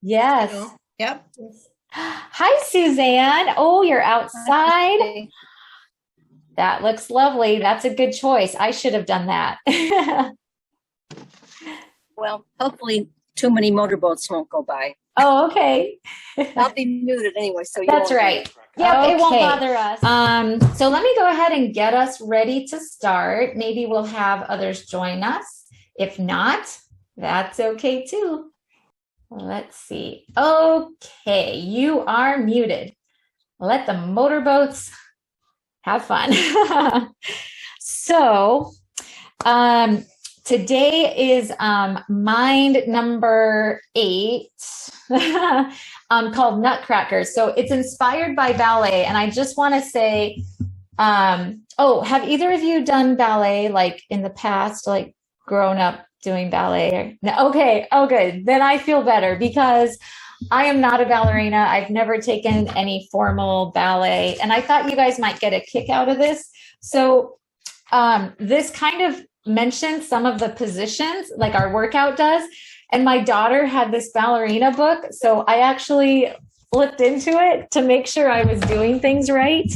Yes. Yep. Hi, Suzanne. Oh, you're outside. Okay. That looks lovely. That's a good choice. I should have done that. Well, hopefully too many motorboats won't go by. Oh, okay. I'll be muted anyway, so you That's won't hear right. it. Yep, it won't Okay. bother us. So let me go ahead and get us ready to start. Maybe we'll have others join us. If not, that's okay too. Let's see. Okay, you are muted. Let the motorboats have fun. So, today is mind number 8, called Nutcracker. So it's inspired by ballet, and I just want to say, oh, have either of you done ballet like in the past, like grown up doing ballet? No, okay, oh, good. Then I feel better because I am not a ballerina. I've never taken any formal ballet, and I thought you guys might get a kick out of this. So this kind of mentions some of the positions like our workout does. And my daughter had this ballerina book. So I actually flipped into it to make sure I was doing things right.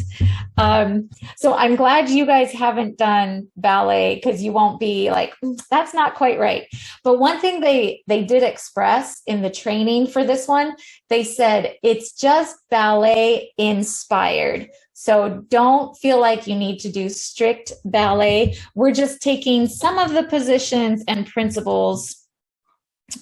So I'm glad you guys haven't done ballet because you won't be like, that's not quite right. But one thing they did express in the training for this one, they said it's just ballet inspired. So don't feel like you need to do strict ballet. We're just taking some of the positions and principles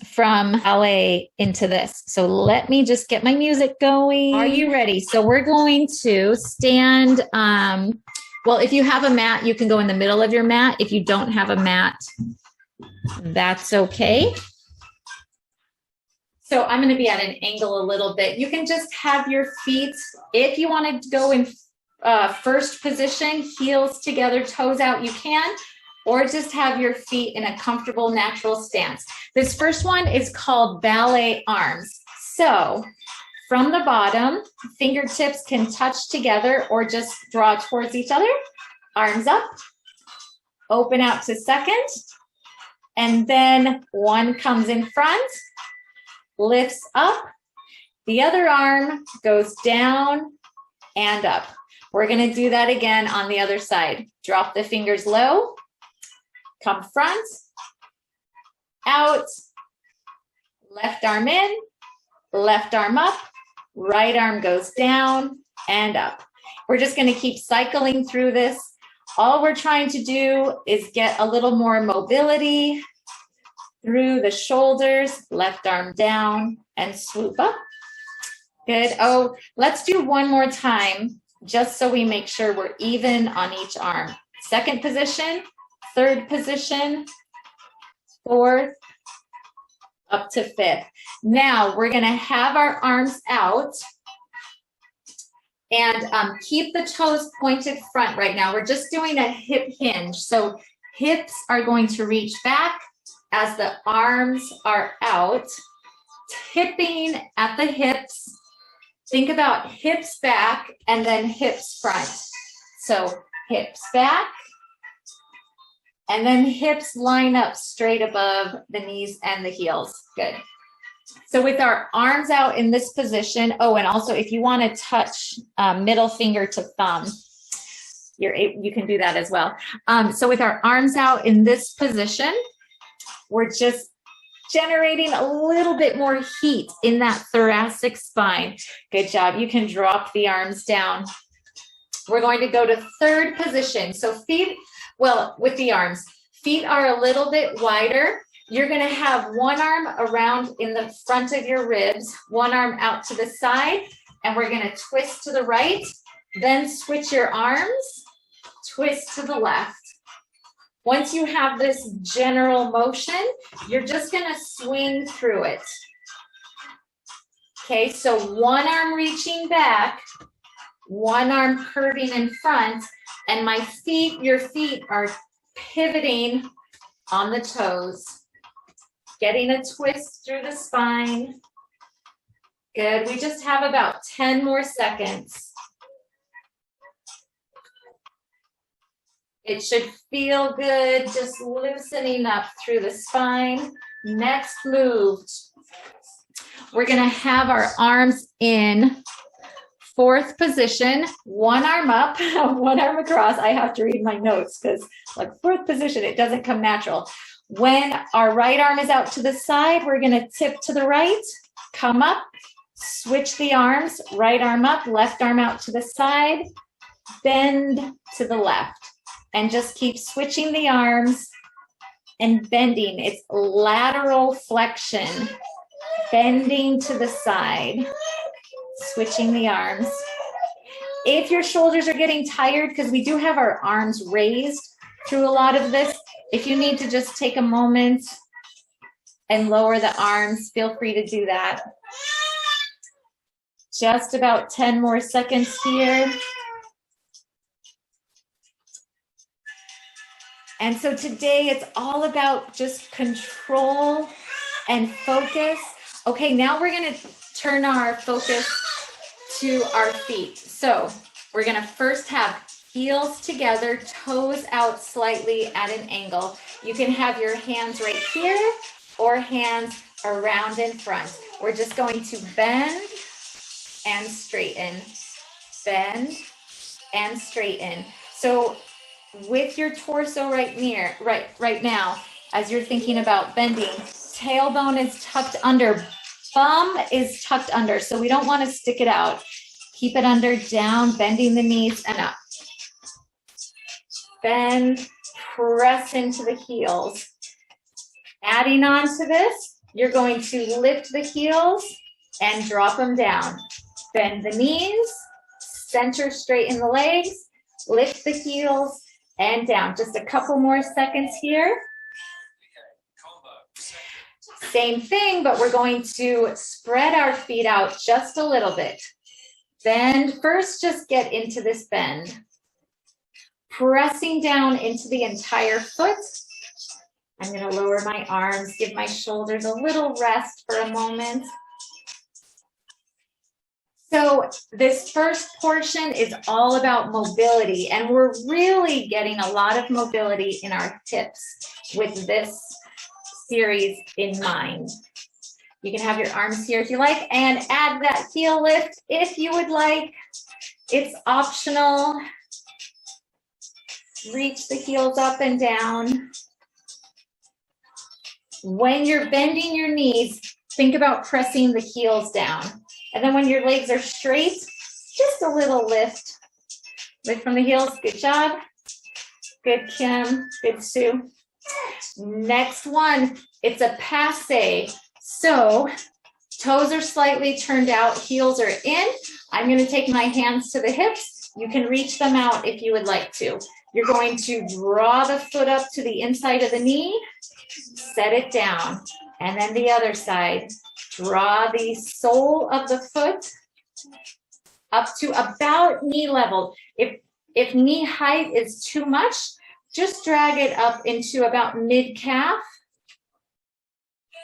from ballet into this. So let me just get my music going. Are you ready? So we're going to stand. Well, if you have a mat, you can go in the middle of your mat. If you don't have a mat, that's okay. So I'm going to be at an angle a little bit. You can just have your feet, if you want to go in first position, heels together, toes out, you can, or just have your feet in a comfortable, natural stance. This first one is called ballet arms. So from the bottom, fingertips can touch together or just draw towards each other. Arms up, open out to second, and then one comes in front, lifts up, the other arm goes down and up. We're going to do that again on the other side. Drop the fingers low, come front, out, left arm in, left arm up, right arm goes down and up. We're just going to keep cycling through this. All we're trying to do is get a little more mobility through the shoulders, left arm down and swoop up. Good. Oh, let's do one more time, just so we make sure we're even on each arm. Second position, third position, fourth, up to fifth. Now we're going to have our arms out and keep the toes pointed front right now. We're just doing a hip hinge. So hips are going to reach back as the arms are out, tipping at the hips. Think about hips back and then hips front. So hips back and then hips line up straight above the knees and the heels. Good. So with our arms out in this position, oh, and also if you want to touch middle finger to thumb, you can do that as well. So with our arms out in this position, we're just generating a little bit more heat in that thoracic spine. Good job. You can drop the arms down. We're going to go to third position. So feet, well, with the arms, feet are a little bit wider. You're going to have one arm around in the front of your ribs, one arm out to the side, and we're going to twist to the right, then switch your arms, twist to the left. Once you have this general motion, you're just going to swing through it. Okay, so one arm reaching back, one arm curving in front, and your feet are pivoting on the toes. Getting a twist through the spine. Good, we just have about 10 more seconds. It should feel good, just loosening up through the spine. Next move. We're gonna have our arms in 4th position, one arm up, one arm across. I have to read my notes because like 4th position, it doesn't come natural. When our right arm is out to the side, we're gonna tip to the right, come up, switch the arms, right arm up, left arm out to the side, bend to the left, and just keep switching the arms and bending. It's lateral flexion, bending to the side, switching the arms. If your shoulders are getting tired, because we do have our arms raised through a lot of this, if you need to just take a moment and lower the arms, feel free to do that. Just about 10 more seconds here. And so today it's all about just control and focus. Okay, now we're gonna turn our focus to our feet. So we're gonna first have heels together, toes out slightly at an angle. You can have your hands right here or hands around in front. We're just going to bend and straighten, bend and straighten. So with your torso right now, as you're thinking about bending, tailbone is tucked under, bum is tucked under, so we don't want to stick it out. Keep it under, down, bending the knees and up. Bend, press into the heels. Adding on to this, you're going to lift the heels and drop them down. Bend the knees, center straighten the legs, lift the heels, and down. Just a couple more seconds here. Same thing, but we're going to spread our feet out just a little bit. Bend first, just get into this bend. Pressing down into the entire foot. I'm going to lower my arms, give my shoulders a little rest for a moment. So this first portion is all about mobility, and we're really getting a lot of mobility in our hips with this series in mind. You can have your arms here if you like, and add that heel lift if you would like. It's optional. Reach the heels up and down. When you're bending your knees, think about pressing the heels down. And then when your legs are straight, just a little lift. Lift from the heels. Good job. Good, Kim. Good, Sue. Next one, it's a passe. So toes are slightly turned out, heels are in. I'm going to take my hands to the hips. You can reach them out if you would like to. You're going to draw the foot up to the inside of the knee, set it down, and then the other side. Draw the sole of the foot up to about knee level. If knee height is too much, just drag it up into about mid-calf.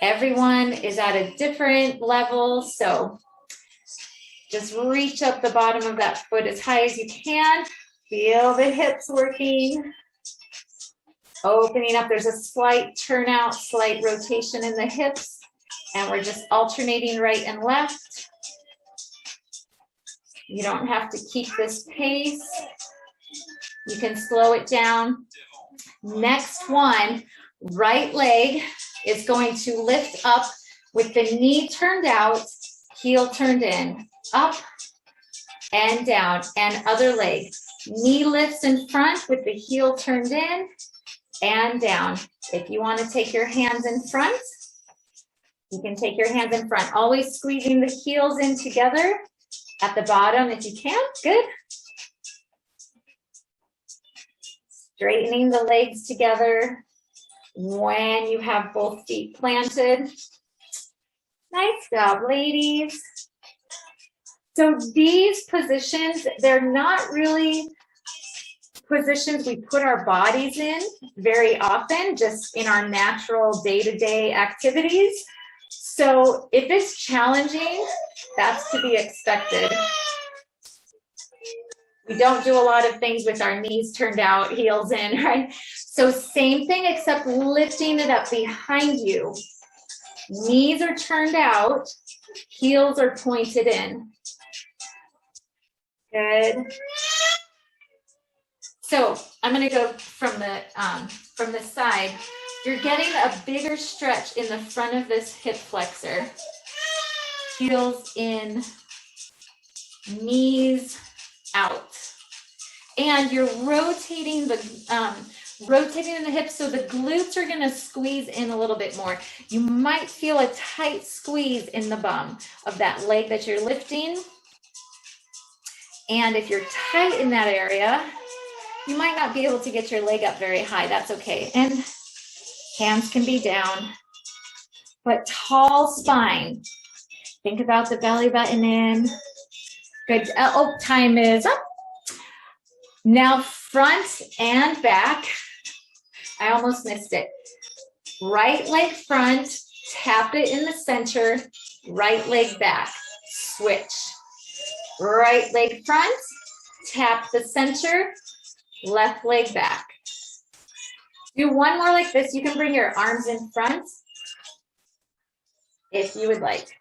Everyone is at a different level, so just reach up the bottom of that foot as high as you can. Feel the hips working. Opening up, there's a slight turnout, slight rotation in the hips. And we're just alternating right and left. You don't have to keep this pace. You can slow it down. Next one, right leg is going to lift up with the knee turned out, heel turned in, up and down, and other leg. Knee lifts in front with the heel turned in and down. If you want to take your hands in front, you can take your hands in front, always squeezing the heels in together at the bottom if you can. Good. Straightening the legs together when you have both feet planted. Nice job, ladies. So these positions, they're not really positions we put our bodies in very often, just in our natural day-to-day activities. So if it's challenging, that's to be expected. We don't do a lot of things with our knees turned out, heels in, right? So same thing, except lifting it up behind you. Knees are turned out, Heels are pointed in. Good. So I'm going to go from the side. You're getting a bigger stretch in the front of this hip flexor. Heels in, knees out. And you're rotating the hips, so the glutes are going to squeeze in a little bit more. You might feel a tight squeeze in the bum of that leg that you're lifting. And if you're tight in that area, you might not be able to get your leg up very high. That's okay. And hands can be down, but tall spine. Think about the belly button in. Good. Oh, time is up. Now front and back. I almost missed it. Right leg front, tap it in the center, right leg back, switch. Right leg front, tap the center, left leg back. Do one more like this. You can bring your arms in front if you would like.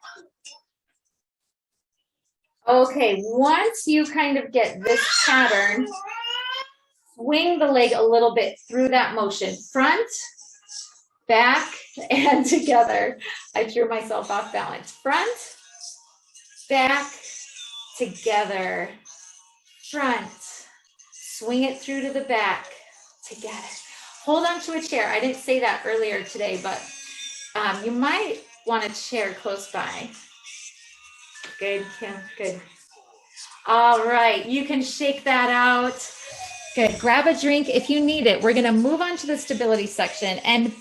Okay, once you kind of get this pattern, swing the leg a little bit through that motion. Front, back, and together. I threw myself off balance. Front, back, together. Front, swing it through to the back, together. Hold on to a chair. I didn't say that earlier today, but you might want a chair close by. Good, Kim, good. All right, you can shake that out. Good, grab a drink if you need it. We're gonna move on to the stability section. And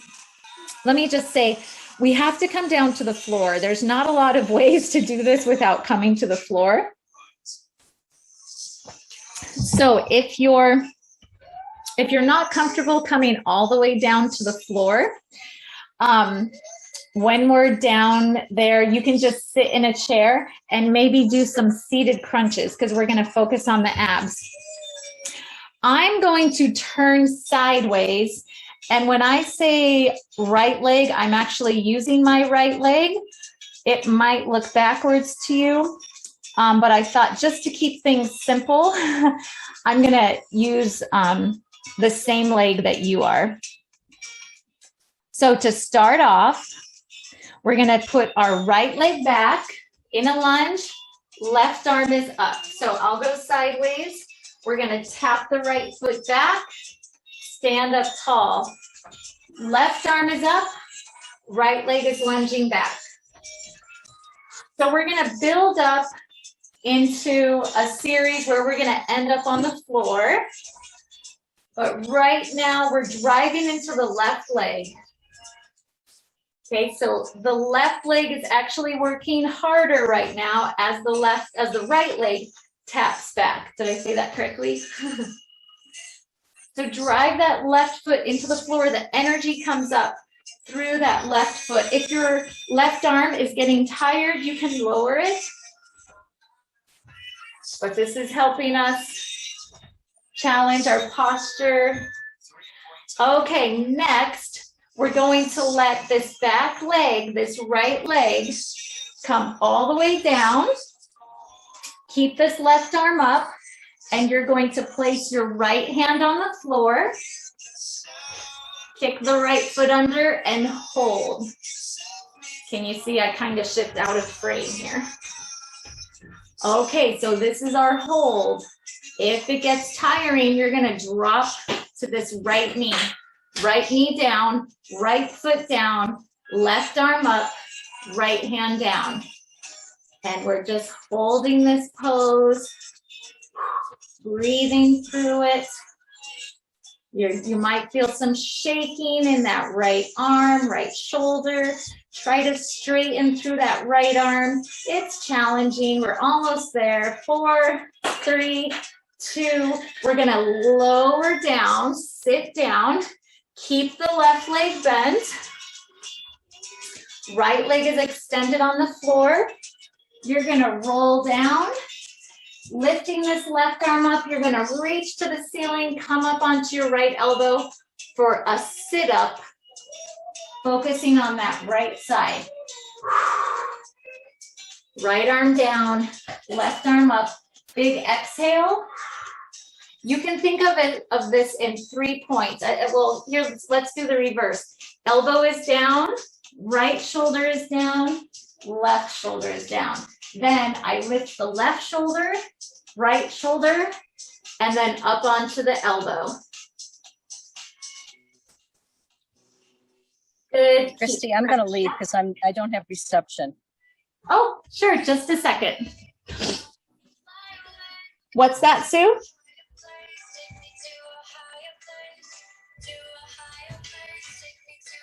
let me just say, we have to come down to the floor. There's not a lot of ways to do this without coming to the floor. So if you're not comfortable coming all the way down to the floor, when we're down there, you can just sit in a chair and maybe do some seated crunches because we're going to focus on the abs. I'm going to turn sideways. And when I say right leg, I'm actually using my right leg. It might look backwards to you, but I thought just to keep things simple, I'm going to use the same leg that you are. So to start off, we're going to put our right leg back in a lunge. Left arm is up. So I'll go sideways. We're going to tap the right foot back. Stand up tall. Left arm is up. Right leg is lunging back. So we're going to build up into a series where we're going to end up on the floor. But right now we're driving into the left leg. Okay, so the left leg is actually working harder right now as the right leg taps back. Did I say that correctly? So drive that left foot into the floor. The energy comes up through that left foot. If your left arm is getting tired, you can lower it. But this is helping us challenge our posture. Okay, next, we're going to let this back leg, this right leg, come all the way down. Keep this left arm up, and you're going to place your right hand on the floor. Kick the right foot under and hold. Can you see I kind of shift out of frame here? Okay, so this is our hold. If it gets tiring, you're going to drop to this right knee. Right knee down, right foot down, left arm up, right hand down. And we're just holding this pose, breathing through it. You might feel some shaking in that right arm, right shoulder. Try to straighten through that right arm. It's challenging. We're almost there. 4, 3, 2. We're going to lower down, sit down. Keep the left leg bent. Right leg is extended on the floor. You're going to roll down. Lifting this left arm up, you're going to reach to the ceiling, come up onto your right elbow for a sit-up, focusing on that right side. right arm down, left arm up, big exhale. You can think of this in 3 points. Well, here, let's do the reverse. Elbow is down, right shoulder is down, left shoulder is down. Then I lift the left shoulder, right shoulder, and then up onto the elbow. Good. Christy, I'm going to leave because I don't have reception. Oh, sure. Just a second. What's that, Sue?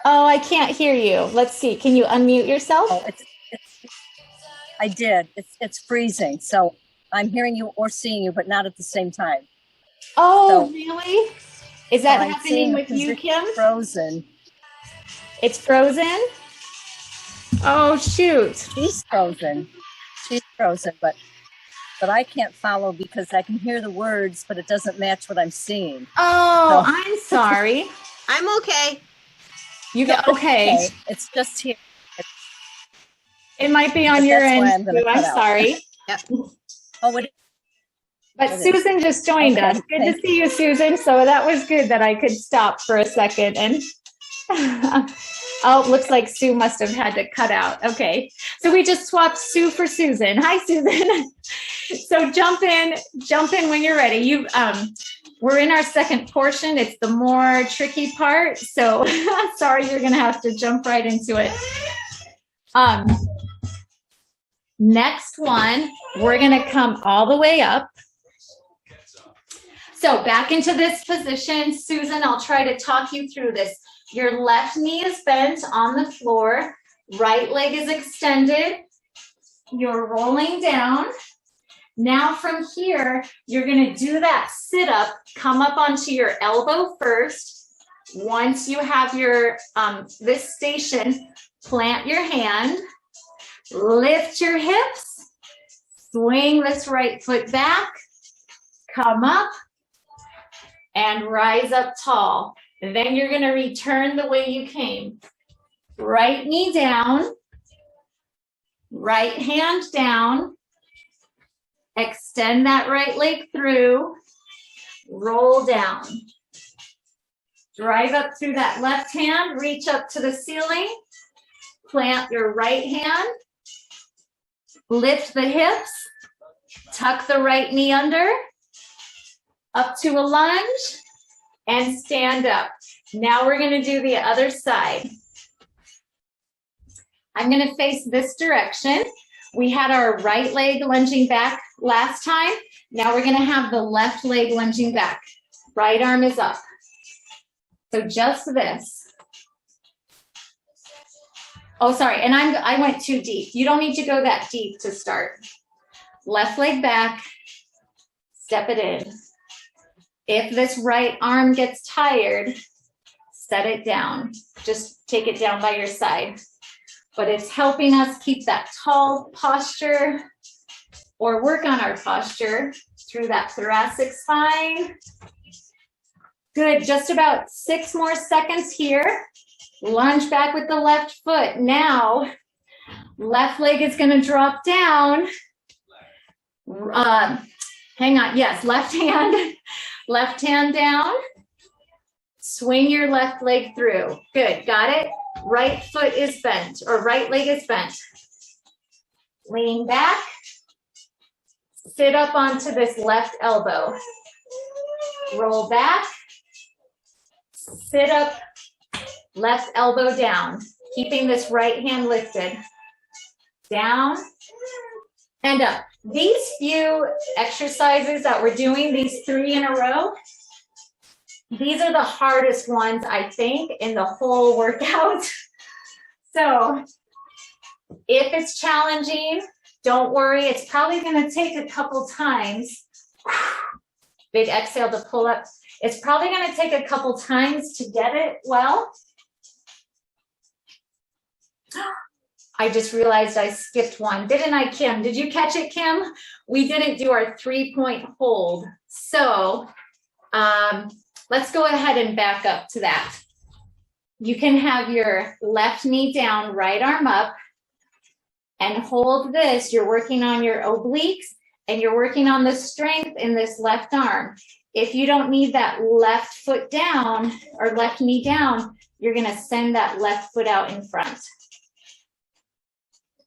Oh, I can't hear you. Let's see. Can you unmute yourself? Oh, I did. It's freezing. So I'm hearing you or seeing you, but not at the same time. Oh, so, really? Is that happening with you, Kim? Frozen. It's frozen? Oh, shoot. She's frozen. She's frozen, but I can't follow because I can hear the words, but it doesn't match what I'm seeing. Oh, so. I'm sorry. I'm okay. You got okay. It's just here. It might be on your end. I'm sorry. Yep. Oh, it is. But Susan just joined us. Good to see you, Susan. So that was good that I could stop for a second. And oh, looks like Sue must have had to cut out. Okay. So we just swapped Sue for Susan. Hi, Susan. So jump in when you're ready. We're in our second portion. It's the more tricky part. So sorry, you're going to have to jump right into it. Next one, we're going to come all the way up. So back into this position. Susan, I'll try to talk you through this. Your left knee is bent on the floor. Right leg is extended. You're rolling down. Now from here, you're going to do that sit up. Come up onto your elbow first. Once you have your this station, plant your hand. Lift your hips. Swing this right foot back. Come up. And rise up tall. And then you're going to return the way you came. Right knee down. Right hand down. Extend that right leg through. Roll down. Drive up through that left hand. Reach up to the ceiling. Plant your right hand. Lift the hips. Tuck the right knee under. Up to a lunge. And stand up. Now we're going to do the other side. I'm going to face this direction. We had our right leg lunging back last time. Now we're going to have the left leg lunging back. Right arm is up. So just this. Oh, sorry. And I went too deep. You don't need to go that deep to start. Left leg back. Step it in. If this right arm gets tired, set it down. Just take it down by your side. But it's helping us keep that tall posture or work on our posture through that thoracic spine. Good, just about 6 more seconds here. Lunge back with the left foot. Now, left leg is gonna drop down. Hang on, yes, left hand down. Swing your left leg through. Good, got it? Right foot is bent, or right leg is bent. Lean back. Sit up onto this left elbow. Roll back. Sit up, left elbow down. Keeping this right hand lifted. Down and up. These few exercises that we're doing, these 3 in a row, these are the hardest ones, I think, in the whole workout. So if it's challenging, don't worry. It's probably going to take a couple times. Big exhale to pull up. It's probably going to take a couple times to get it well. I just realized I skipped one. Didn't I, Kim? Did you catch it, Kim? We didn't do our 3-point hold. So let's go ahead and back up to that. You can have your left knee down, right arm up, and hold this. You're working on your obliques and you're working on the strength in this left arm. If you don't need that left foot down or left knee down, you're gonna send that left foot out in front.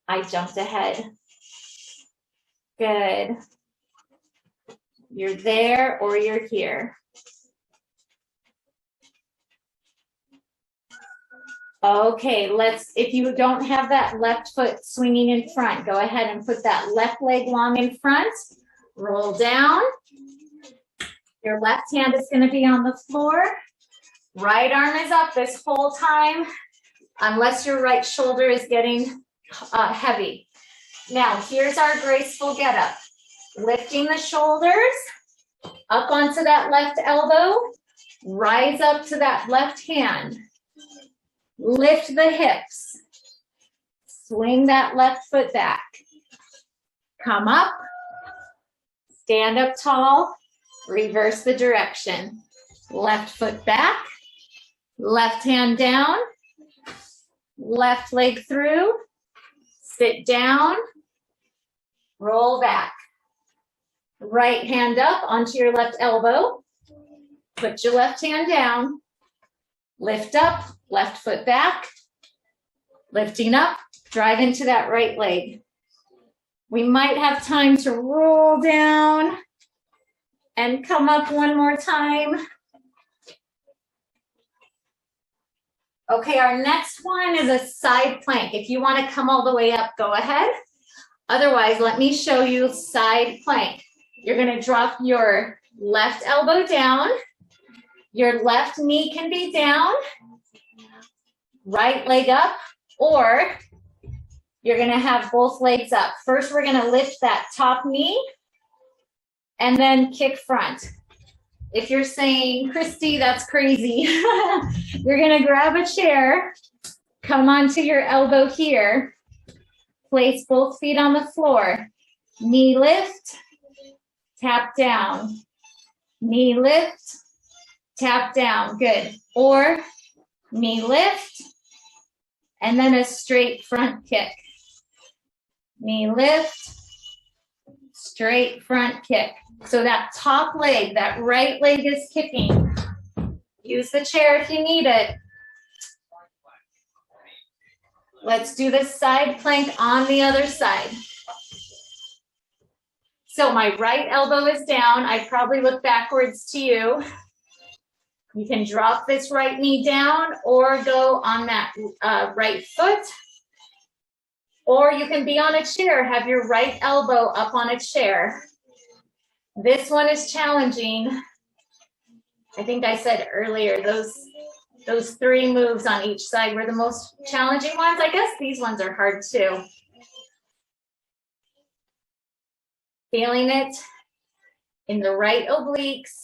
I jumped ahead. Good. You're there or you're here. Okay, if you don't have that left foot swinging in front, go ahead and put that left leg long in front. Roll down. Your left hand is going to be on the floor. Right arm is up this whole time, unless your right shoulder is getting heavy. Now, here's our graceful get up. Lifting the shoulders up onto that left elbow. Rise up to that left hand. Lift the hips. Swing that left foot back. Come up. Stand up tall. Reverse the direction. Left foot back. Left hand down. Left leg through. Sit down. Roll back. Right hand up onto your left elbow. Put your left hand down. Lift up. Left foot back. Lifting up. Drive into that right leg. We might have time to roll down and come up one more time. Okay, our next one is a side plank. If you want to come all the way up, go ahead. Otherwise, let me show you side plank. You're going to drop your left elbow down. Your left knee can be down. Right leg up, or you're going to have both legs up. First, we're going to lift that top knee and then kick front. If you're saying, Christy, that's crazy, you're going to grab a chair, come onto your elbow here, place both feet on the floor, knee lift, tap down, knee lift, tap down, good. Or knee lift, and then a straight front kick. Knee lift, straight front kick. So that top leg, that right leg is kicking. Use the chair if you need it. Let's do the side plank on the other side. So my right elbow is down. I probably look backwards to you. You can drop this right knee down or go on that right foot. Or you can be on a chair, have your right elbow up on a chair. This one is challenging. I think I said earlier, those three moves on each side were the most challenging ones. I guess these ones are hard too. Feeling it in the right obliques.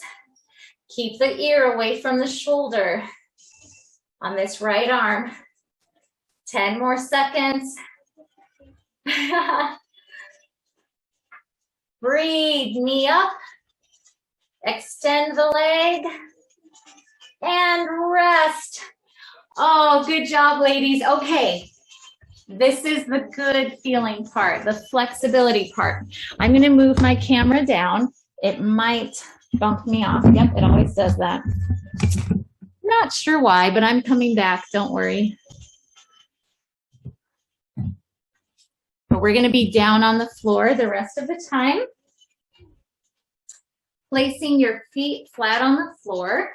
Keep the ear away from the shoulder on this right arm. 10 more seconds. Breathe, knee up. Extend the leg. And rest. Oh, good job, ladies. Okay. This is the good feeling part, the flexibility part. I'm going to move my camera down. It might bump me off. Yep, it always does that. Not sure why, but I'm coming back. Don't worry. But we're going to be down on the floor the rest of the time. Placing your feet flat on the floor.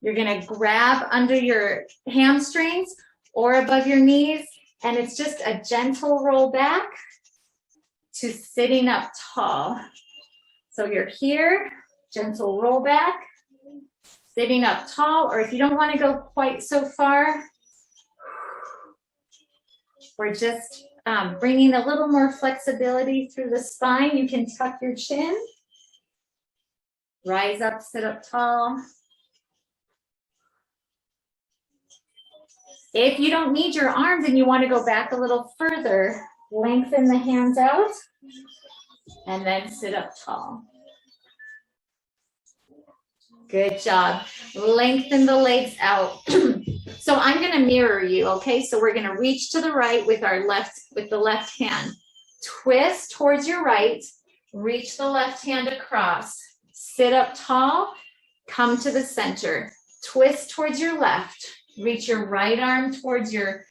You're going to grab under your hamstrings or above your knees, and it's just a gentle roll back to sitting up tall. So you're here, gentle roll back, sitting up tall, or if you don't want to go quite so far, we're just bringing a little more flexibility through the spine. You can tuck your chin, rise up, sit up tall. If you don't need your arms and you want to go back a little further, lengthen the hands out and then sit up tall. Good job. Lengthen the legs out. So I'm going to mirror you, okay? So we're going to reach to the right with the left hand. Twist towards your right, reach the left hand across, sit up tall, come to the center, twist towards your left, reach your right arm towards your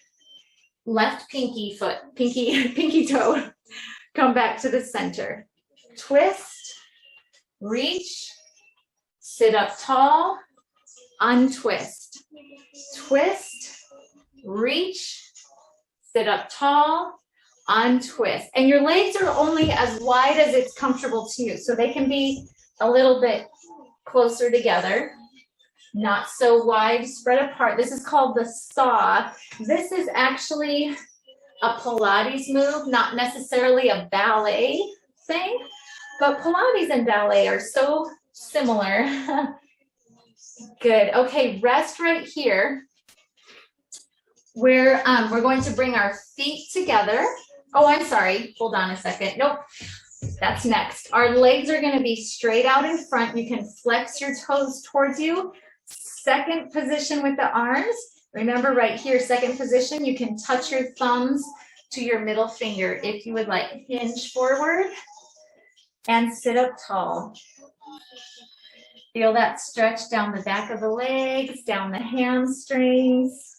left pinky toe, come back to the center, twist, reach, sit up tall, untwist, twist, reach, sit up tall, untwist. And your legs are only as wide as it's comfortable to you. So they can be a little bit closer together, not so wide, spread apart. This is called the saw. This is actually a Pilates move, not necessarily a ballet thing, but Pilates and ballet are so similar. Good. Okay, rest right here. We're going to bring our feet together. Oh, I'm sorry. Hold on a second. Nope. That's next. Our legs are going to be straight out in front. You can flex your toes towards you. Second position with the arms. Remember right here, second position, you can touch your thumbs to your middle finger if you would like. Hinge forward and sit up tall. Feel that stretch down the back of the legs, down the hamstrings.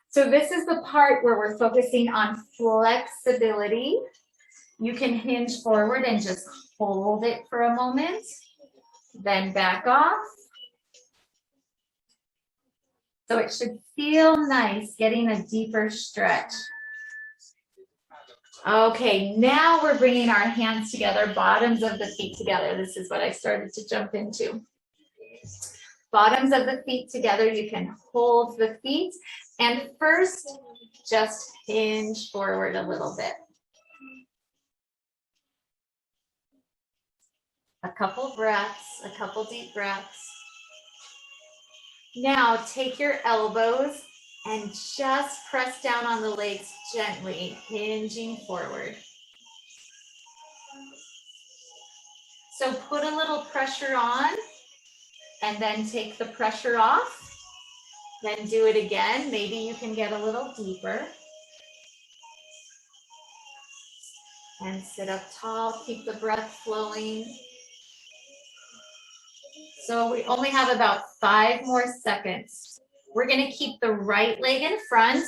So this is the part where we're focusing on flexibility. You can hinge forward and just hold it for a moment, then back off. So it should feel nice getting a deeper stretch. Okay, now we're bringing our hands together, bottoms of the feet together. This is what I started to jump into. Bottoms of the feet together, you can hold the feet. And first, just hinge forward a little bit. A couple breaths, a couple deep breaths. Now take your elbows and just press down on the legs gently, hinging forward. So put a little pressure on and then take the pressure off. Then do it again. Maybe you can get a little deeper. And sit up tall, keep the breath flowing. So we only have about 5 more seconds. We're gonna keep the right leg in front.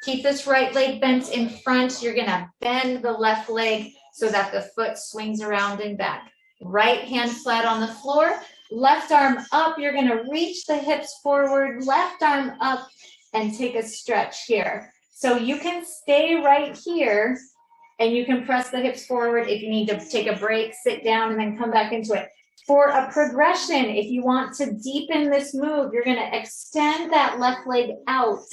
Keep this right leg bent in front. You're gonna bend the left leg so that the foot swings around and back. Right hand flat on the floor. Left arm up, you're gonna reach the hips forward, left arm up, and take a stretch here. So you can stay right here, and you can press the hips forward. If you need to take a break, sit down, and then come back into it. For a progression, if you want to deepen this move, you're gonna extend that left leg out,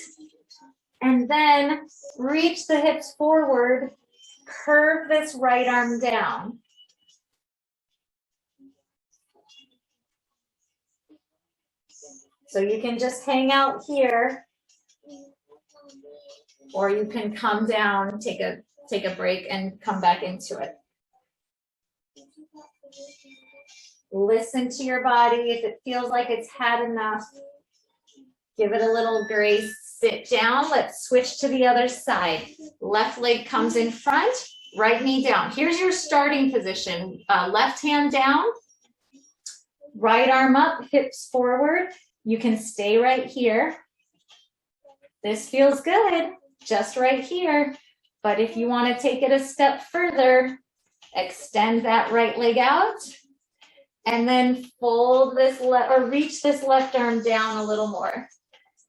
and then reach the hips forward, curve this right arm down. So you can just hang out here, or you can come down, take a break, and come back into it. Listen to your body. If it feels like it's had enough, give it a little grace. Sit down. Let's switch to the other side. Left leg comes in front, right knee down. Here's your starting position. Left hand down, right arm up, hips forward. You can stay right here. This feels good, just right here. But if you want to take it a step further, extend that right leg out, and then fold this or reach this left arm down a little more.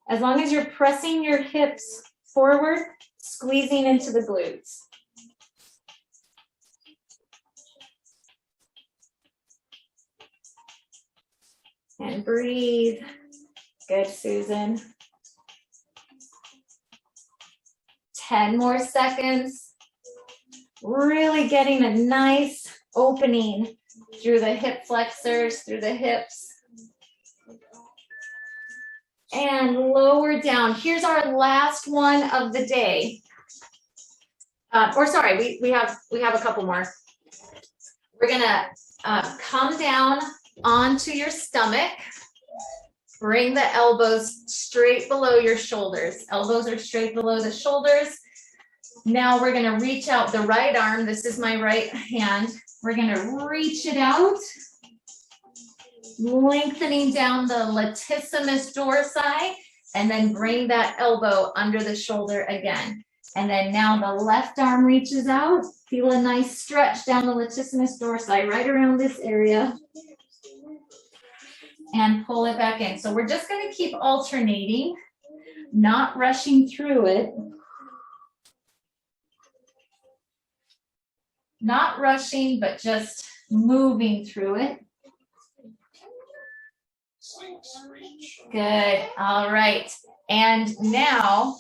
As long as you're pressing your hips forward, squeezing into the glutes. And breathe. Good, Susan. 10 more seconds. Really getting a nice opening through the hip flexors, through the hips. And lower down. Here's our last one of the day. We have a couple more. We're gonna come down onto your stomach. Bring the elbows straight below your shoulders. Elbows are straight below the shoulders. Now we're gonna reach out the right arm. This is my right hand. We're gonna reach it out, lengthening down the latissimus dorsi, and then bring that elbow under the shoulder again. And then now the left arm reaches out. Feel a nice stretch down the latissimus dorsi, right around this area. And pull it back in. So we're just going to keep alternating, not rushing through it. Not rushing, but just moving through it. Good. All right. And now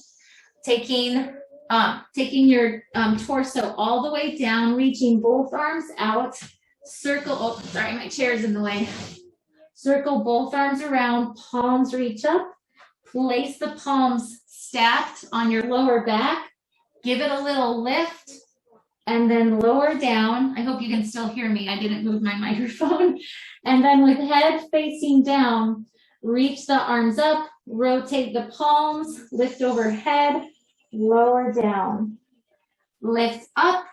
taking your torso all the way down, reaching both arms out. Circle. Oh, sorry, my chair's in the way. Circle both arms around, palms reach up. Place the palms stacked on your lower back. Give it a little lift and then lower down. I hope you can still hear me. I didn't move my microphone. And then with head facing down, reach the arms up, rotate the palms, lift overhead, lower down. Lift up,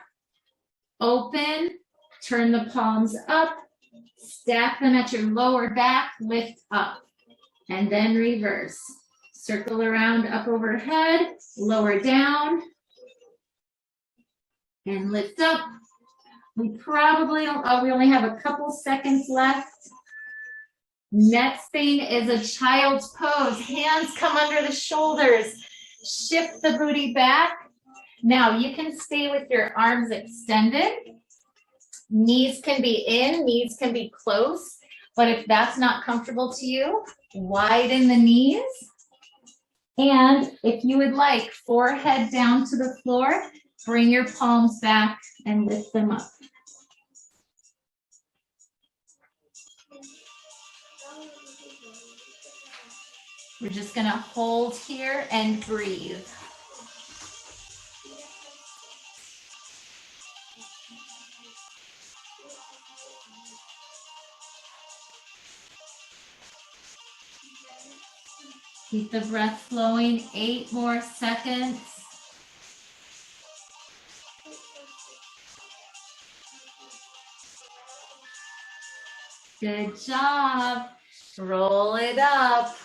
open, turn the palms up. Stack them at your lower back, lift up, and then reverse. Circle around up overhead, lower down, and lift up. We probably don't, we only have a couple seconds left. Next thing is a child's pose. Hands come under the shoulders. Shift the booty back. Now you can stay with your arms extended. Knees can be in, knees can be close, but if that's not comfortable to you, widen the knees. And if you would like, forehead down to the floor, bring your palms back and lift them up. We're just gonna hold here and breathe. Keep the breath flowing, 8 more seconds. Good job. Roll it up.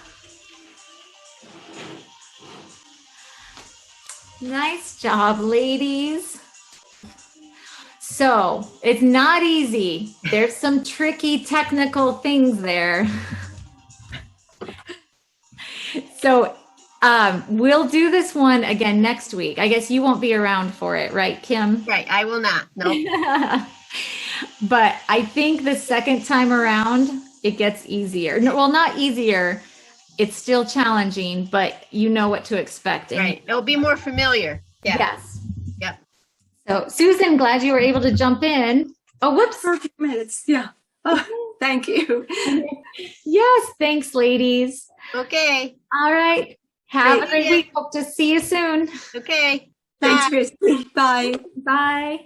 Nice job, ladies. So it's not easy. There's some tricky technical things there. So we'll do this one again next week. I guess you won't be around for it, right, Kim? Right, I will not. No. But I think the second time around, it gets easier. No, well, not easier. It's still challenging, but you know what to expect. Right, it'll be more familiar. Yeah. Yes. Yep. So, Susan, glad you were able to jump in. Oh, whoops. For a few minutes. Yeah. Oh, thank you. Yes, thanks, ladies. Okay. All right. Have a See great ya. week. Hope to see you soon. Okay. Thanks, Bye. Christy. Bye. Bye.